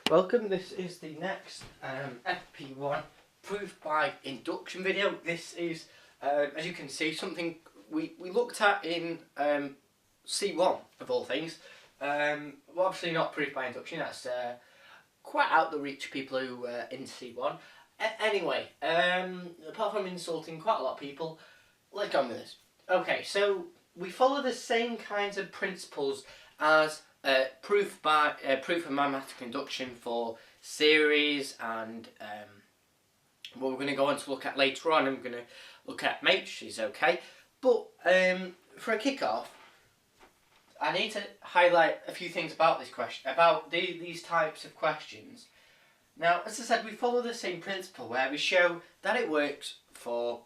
Welcome, this is the next FP1 proof by induction video. This is, as you can see, something we looked at in C1 of all things. Well, obviously not proof by induction, that's quite out the reach of people who are in C1. Anyway, apart from insulting quite a lot of people, let's go on with this. Okay, so we follow the same kinds of principles as proof of mathematical induction for series and what we're going to go on to look at later on. I'm going to look at matrices, okay? But for a kick-off, I need to highlight a few things about this question, about these types of questions. Now, as I said, we follow the same principle where we show that it works for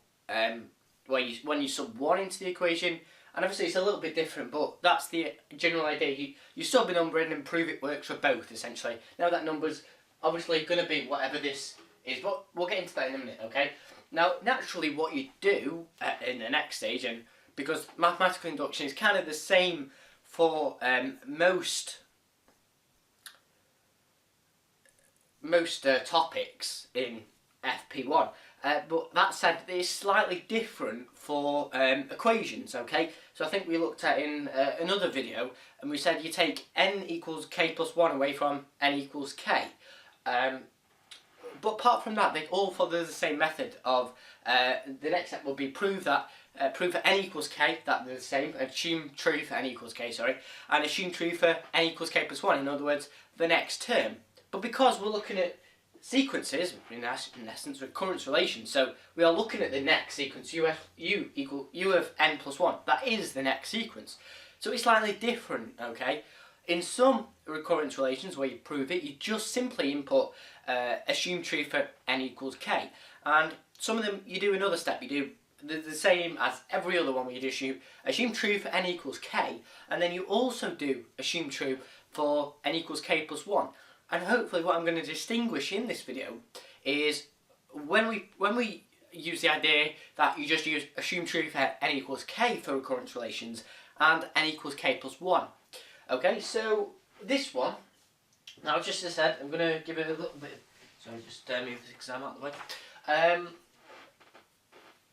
when you sub 1 into the equation. And obviously it's a little bit different, but that's the general idea. You sub a number in and prove it works for both, essentially. Now that number's obviously going to be whatever this is, but we'll get into that in a minute, okay? Now, naturally what you do in the next stage, and because mathematical induction is kind of the same for most topics in FP1, but that said, it's slightly different for equations, okay? So I think we looked at in another video, and we said you take n equals k plus 1 away from n equals k. But apart from that, they all follow the same method of, the next step will be prove that n equals k, that they're the same, assume true for n equals k, sorry, and assume true for n equals k plus 1, in other words, the next term. But because we're looking at sequences, in essence, recurrence relations, so we are looking at the next sequence, u of n plus 1, that is the next sequence. So it's slightly different, okay? In some recurrence relations where you prove it, you just simply input assume true for n equals k. And some of them you do another step, you do the same as every other one where you do assume true for n equals k, and then you also do assume true for n equals k plus 1. And hopefully what I'm going to distinguish in this video is when we use the idea that you just use assume true for n equals k for recurrence relations and n equals k plus 1. Okay, so this one, now just as I said, I'm going to give it a little bit, so just move this exam out of the way.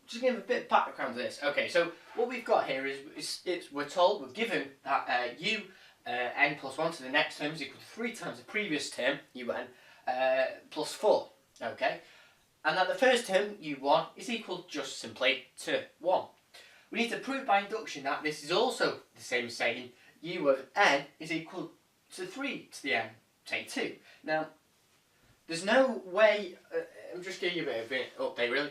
Just give a bit of background to this. Okay, so what we've got here is we're given that n plus 1 to the next term is equal to 3 times the previous term, un, plus 4, okay? And that the first term, u1, is equal just simply to 1. We need to prove by induction that this is also the same as saying u of n is equal to 3 to the n, say 2. Now, there's no way, I'm just giving you a bit of an update really,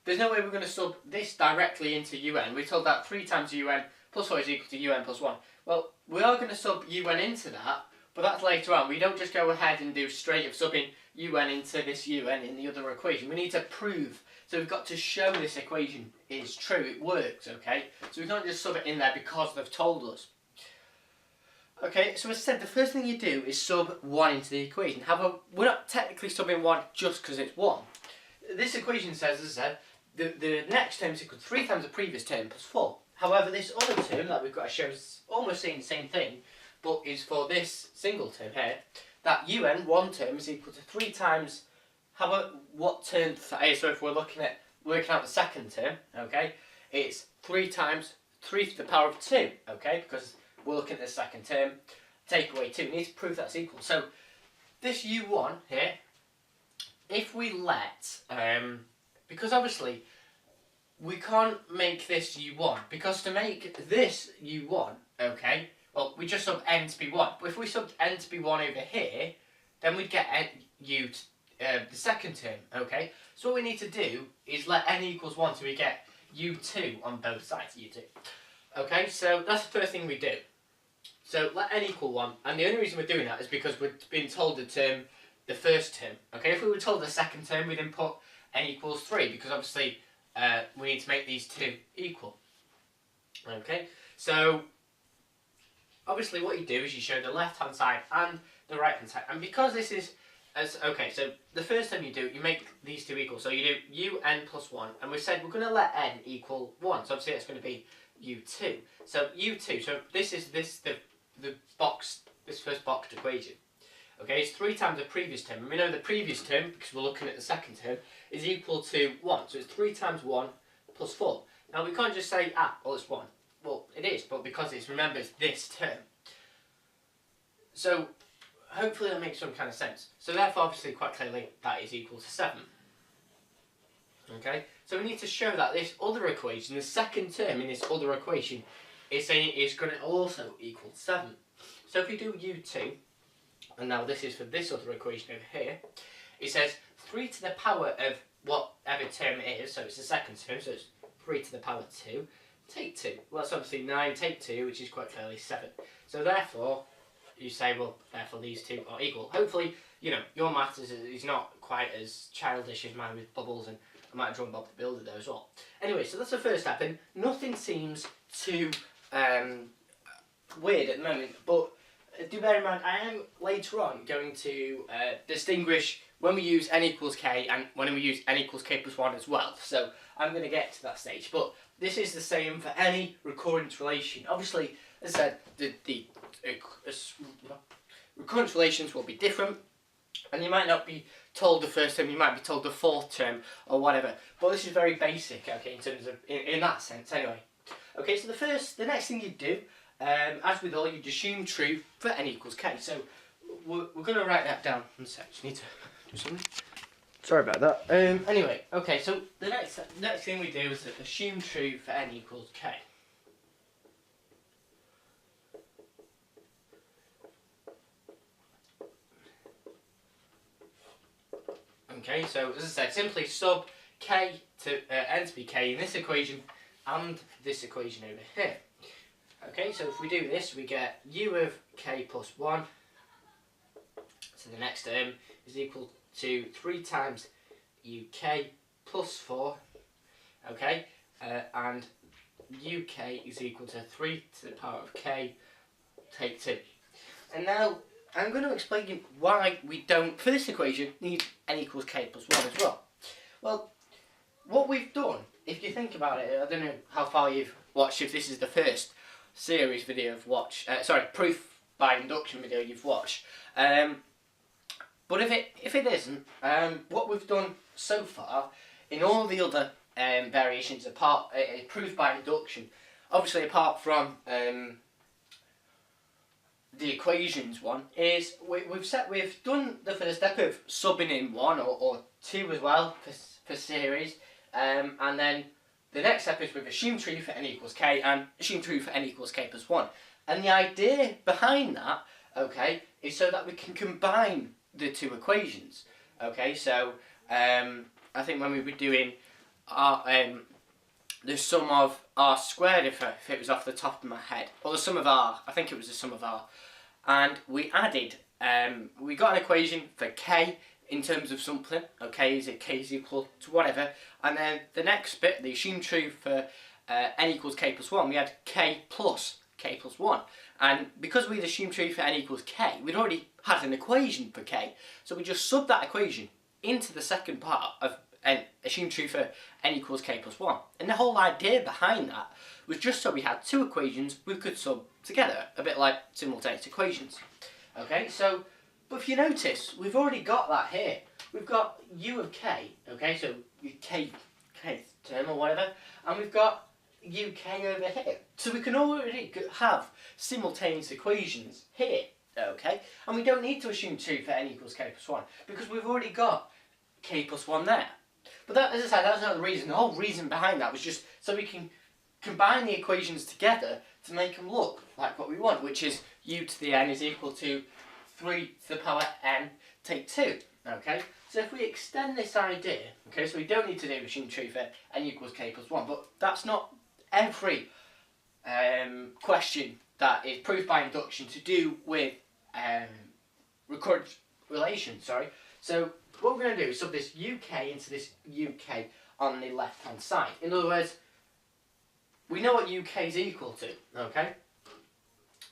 there's no way we're going to sub this directly into un. We're told that 3 times un plus 4 is equal to un plus 1. Well, we are going to sub un into that, but that's later on. We don't just go ahead and do straight of subbing un into this un in the other equation. We need to prove. So we've got to show this equation is true, it works, okay? So we can't just sub it in there because they've told us. Okay, so as I said, the first thing you do is sub 1 into the equation. However, we're not technically subbing 1 just because it's 1. This equation says, as I said, the next term is equal to 3 times the previous term plus 4. However, this other term that we've got to show is almost saying the same thing, but is for this single term here, that un, one term, is equal to 3 times, what term that is, so if we're working out the second term, okay, it's 3 times 3 to the power of 2, okay, because we're looking at the second term, take away 2, we need to prove that's equal. So, this u1 here, if we let, because obviously, we can't make this u1, because to make this u1, okay, well, we just sub n to be 1. But if we sub n to be 1 over here, then we'd get the second term, okay? So what we need to do is let n equals 1 so we get u2 on both sides, u2. Okay, so that's the first thing we do. So let n equal 1, and the only reason we're doing that is because we're being told the first term, okay? If we were told the second term, we'd input n equals 3, because obviously we need to make these two equal. Okay, so obviously what you do is you show the left hand side and the right hand side, and because this is okay, so the first time you do, you make these two equal. So you do un plus 1, and we said we're going to let n equal 1, so obviously it's going to be u2. So u2, so this is the box, this first boxed equation. Okay, it's 3 times the previous term. And we know the previous term, because we're looking at the second term, is equal to 1. So it's 3 times 1 plus 4. Now we can't just say, well it's 1. Well, it is, but because it's, remember, it's this term. So hopefully that makes some kind of sense. So therefore, obviously, quite clearly, that is equal to 7. Okay, so we need to show that this other equation, the second term in this other equation, is saying it is going to also equal 7. So if we do u2, and now this is for this other equation over here, it says 3 to the power of whatever term it is, so it's the second term, so it's 3 to the power 2, take 2. Well, that's obviously 9, take 2, which is quite clearly 7. So therefore, you say, well, therefore these two are equal. Hopefully, you know, your maths is not quite as childish as mine with bubbles, and I might have drawn Bob the Builder there as well. Anyway, so that's the first step, and nothing seems too weird at the moment, but do bear in mind, I am later on going to distinguish when we use n equals k and when we use n equals k plus 1 as well. So I'm going to get to that stage, but this is the same for any recurrence relation. Obviously, as I said, the recurrence relations will be different, and you might not be told the first term, you might be told the fourth term or whatever, but this is very basic, okay, in terms of in that sense anyway. Okay, so the next thing you do, as with all, you'd assume true for n equals k. So we're going to write that down. One sec, just need to do something. Sorry about that. Anyway, okay, so the next thing we do is assume true for n equals k. Okay, so as I said, simply sub k to n to be k in this equation and this equation over here. Okay, so if we do this, we get u of k plus 1, so the next term is equal to 3 times uk plus 4, okay, and uk is equal to 3 to the power of k, take 2. And now I'm going to explain you why we don't, for this equation, need n equals k plus 1 as well. Well, what we've done, if you think about it, I don't know how far you've watched, if this is the first series video you've watched, proof by induction video you've watched, but if it isn't, what we've done so far in all the other variations apart proof by induction, obviously apart from the equations one, is we've done the first step of subbing in 1 or 2 as well for series, and then the next step is we've assumed true for n equals k and assumed true for n equals k plus 1. And the idea behind that, okay, is so that we can combine the two equations. Okay, so I think when we were doing our, the sum of r squared, if it was off the top of my head, or the sum of r, I think it was the sum of r, and we added, we got an equation for k in terms of something, okay, is it k is equal to whatever, and then the next bit, the assumed true for n equals k plus 1, we had k plus 1, and because we'd assumed true for n equals k, we'd already had an equation for k, so we just subbed that equation into the second part of assumed true for n equals k plus 1, and the whole idea behind that was just so we had two equations we could sub together, a bit like simultaneous equations. Okay, so but if you notice, we've already got that here. We've got u of k, okay, so k term or whatever, and we've got uk over here. So we can already have simultaneous equations here, okay, and we don't need to assume 2 for n equals k plus 1 because we've already got k plus 1 there. But that, as I said, that's not the reason. The whole reason behind that was just so we can combine the equations together to make them look like what we want, which is u to the n is equal to 3 to the power n take 2. Okay, so if we extend this idea, okay, so we don't need to do assume true for n equals k plus 1, but that's not every question that is proved by induction to do with recurrent relations, sorry. So what we're going to do is sub this uk into this uk on the left hand side. In other words, we know what uk is equal to, okay?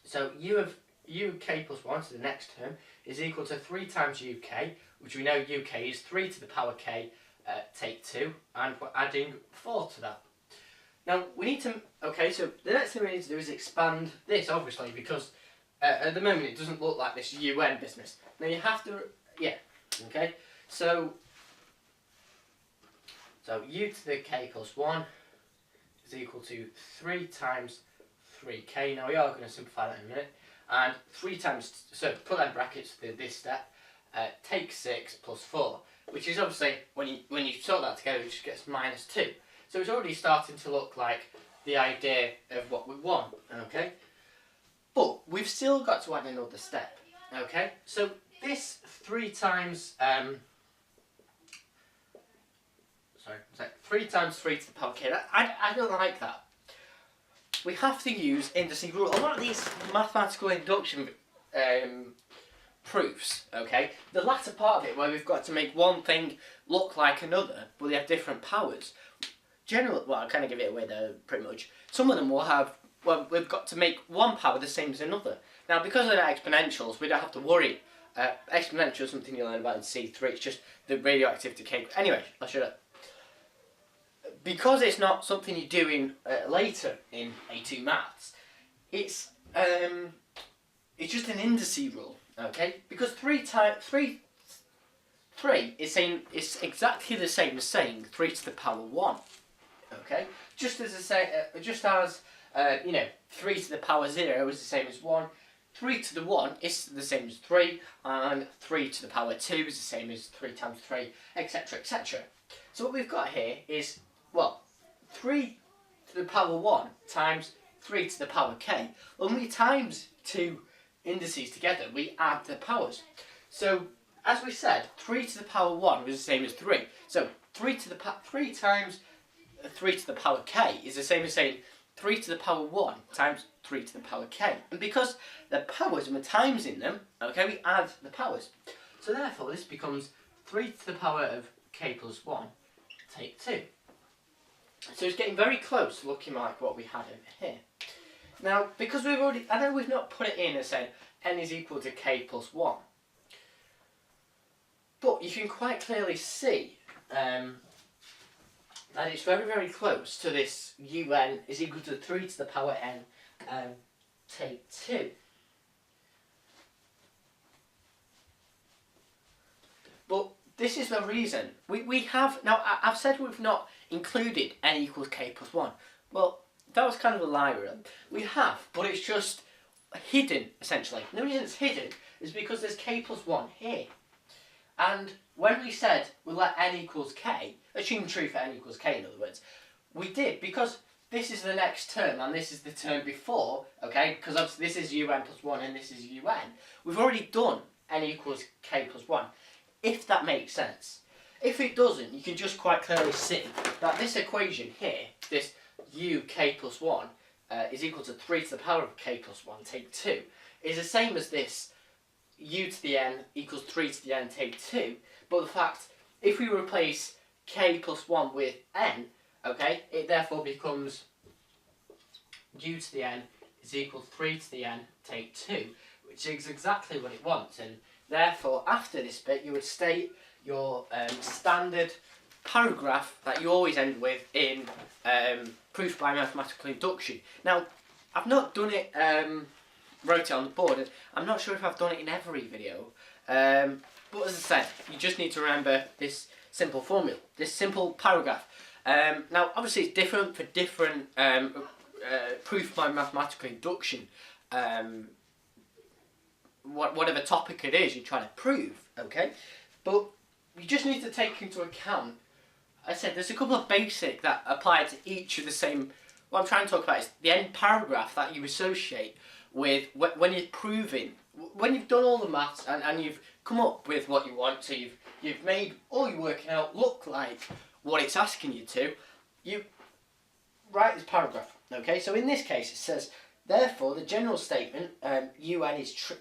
So u of uk plus 1, so the next term, is equal to 3 times uk, which we know uk is 3 to the power k, take 2, and we're adding 4 to that. Now we need to, okay, so the next thing we need to do is expand this, obviously, because at the moment it doesn't look like this UN business. Now you have to, yeah, okay, so u to the k plus 1 is equal to 3 times 3k. Now we are going to simplify that in a minute. And 3 times, so put that in brackets for this step, take 6 plus 4, which is obviously, when you sort that together, it just gets minus 2. So it's already starting to look like the idea of what we want, okay? But we've still got to add another step, okay? So this 3 times, 3 times 3 to the power k, I don't like that. We have to use indices rule. A lot of these mathematical induction proofs, okay, the latter part of it where we've got to make one thing look like another, but they have different powers. Generally, well, I kind of give it away there pretty much. Some of them will have, well, we've got to make one power the same as another. Now, because of the exponentials, we don't have to worry. Exponential is something you learn about in C3, it's just the radioactivity cable. Anyway, I'll shut up. Because it's not something you do in later in A2 maths, it's just an indice rule, okay? Because 3 is saying it's exactly the same as saying 3 to the power 1, okay? Just as you know, 3 to the power 0 is the same as 1. 3 to the 1 is the same as 3, and 3 to the power 2 is the same as 3 times 3, etc, etc. So what we've got here is, well, 3 to the power 1 times 3 to the power k. When we times two indices together, we add the powers. So, as we said, 3 to the power 1 was the same as 3. So, 3 times 3 to the power k is the same as saying 3 to the power 1 times 3 to the power k. And because the powers and the times in them, okay, we add the powers. So therefore this becomes 3 to the power of k plus 1 take 2. So it's getting very close to looking like what we had over here. Now, because we've already, I know we've not put it in as saying n is equal to k plus 1. But you can quite clearly see that it's very, very close to this un is equal to 3 to the power n take 2. But this is the reason. We have, now I've said we've not included n equals k plus 1. Well, that was kind of a lie really. We have, but it's just hidden essentially. The reason it's hidden is because there's k plus 1 here. And when we said we'll let n equals k, assume true for n equals k in other words, we did because this is the next term and this is the term before, okay, because obviously this is un plus 1 and this is un. We've already done n equals k plus 1, if that makes sense. If it doesn't, you can just quite clearly see that this equation here, this u k plus 1 is equal to 3 to the power of k plus 1 take 2, is the same as this u to the n equals 3 to the n take 2, but the fact, if we replace k plus 1 with n, okay, it therefore becomes u to the n is equal to 3 to the n take 2, which is exactly what it wants, and therefore after this bit you would state your standard paragraph that you always end with in proof by mathematical induction. Now, I've not done it, wrote it on the board, and I'm not sure if I've done it in every video, but as I said, you just need to remember this simple formula, this simple paragraph. Now, obviously it's different for different proof by mathematical induction, whatever topic it is you're trying to prove, okay? But you just need to take into account, I said there's a couple of basic that apply to each of the same. What I'm trying to talk about is the end paragraph that you associate with when you're proving, when you've done all the maths and you've come up with what you want, so you've made all your working out look like what it's asking you to, you write this paragraph, okay? So in this case it says, therefore the general statement un is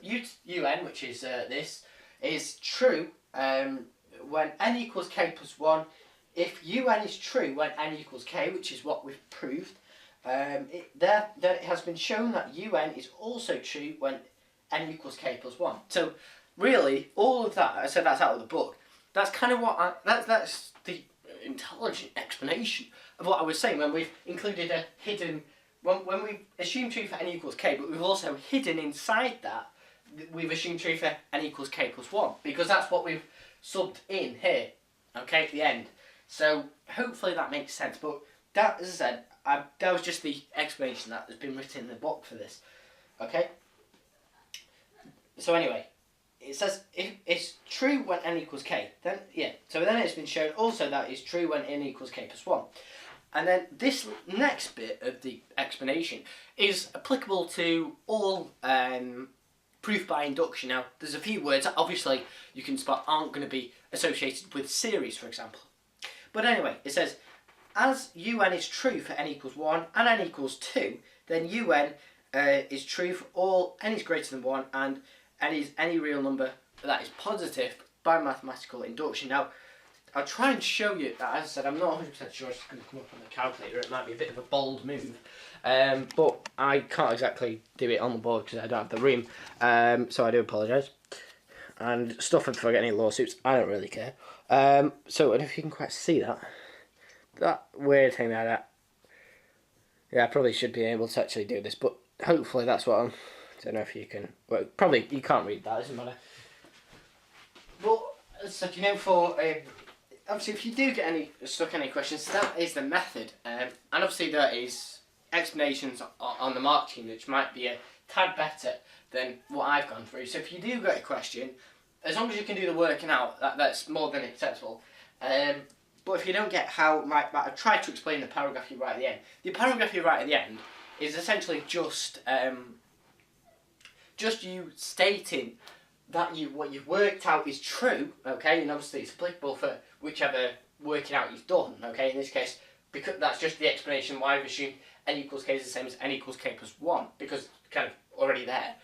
un, which is this, is true when n equals k plus 1, if un is true when n equals k, which is what we've proved, then it has been shown that un is also true when n equals k plus 1. So really, all of that, I said that's out of the book, that's kind of what that's the intelligent explanation of what I was saying when we've included a hidden when we assume true for n equals k, but we've also hidden inside that, we've assumed true for n equals k plus 1, because that's what we've subbed in here, okay, at the end. So hopefully that makes sense, but that, as I said, that was just the explanation that has been written in the book for this, okay? So anyway, it says if it's true when n equals k, then, yeah, so then it's been shown also that it's true when n equals k plus 1. And then this next bit of the explanation is applicable to all proof by induction. Now, there's a few words that obviously you can spot aren't going to be associated with series, for example. But anyway, it says, as un is true for n equals 1 and n equals 2, then un is true for all n is greater than 1 and n is any real number that is positive by mathematical induction. Now, I'll try and show you that. As I said, I'm not 100% sure it's going to come up on the calculator. It might be a bit of a bold move. But I can't exactly do it on the board because I don't have the room. So I do apologise. And stuff if I get any lawsuits, I don't really care. So, and if you can quite see that. That weird thing like that. Yeah, I probably should be able to actually do this. But hopefully that's what I'm... I don't know if you can... Well, probably you can't read that, doesn't matter. But, so you know, for... obviously, if you do get stuck any questions, that is the method, and obviously there is explanations on the mark scheme which might be a tad better than what I've gone through. So if you do get a question, as long as you can do the working out, that's more than acceptable. But if you don't get how, I tried to explain the paragraph you write at the end. The paragraph you write at the end is essentially just you stating that what you've worked out is true, okay, and obviously it's applicable for whichever working out you've done, okay, in this case, because that's just the explanation why I've assumed n equals k is the same as n equals k plus 1, because it's kind of already there.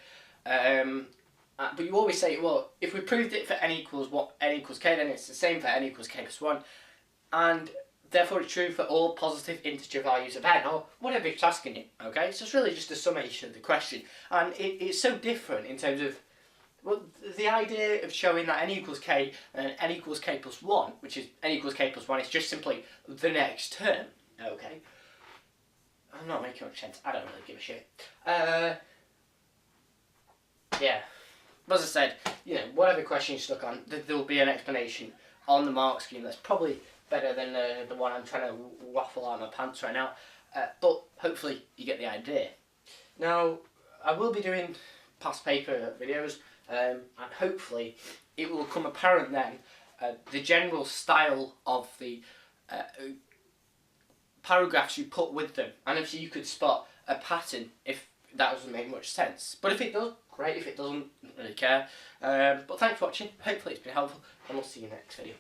But you always say, well, if we proved it for n equals k, then it's the same for n equals k plus 1, and therefore it's true for all positive integer values of n, or whatever it's asking you, okay, so it's really just a summation of the question, and it's so different in terms of, well, the idea of showing that n equals k and n equals k plus 1, which is n equals k plus 1, is just simply the next term, okay? I'm not making much sense, I don't really give a shit. Yeah, as I said, you know, whatever question you're stuck on, there will be an explanation on the mark scheme that's probably better than the one I'm trying to waffle out of my pants right now, but hopefully you get the idea. Now, I will be doing past paper videos, and hopefully it will become apparent then the general style of the paragraphs you put with them, and if you could spot a pattern if that doesn't make much sense. But if it does, great. If it doesn't, I don't really care. But thanks for watching. Hopefully it's been helpful, and we'll see you next video.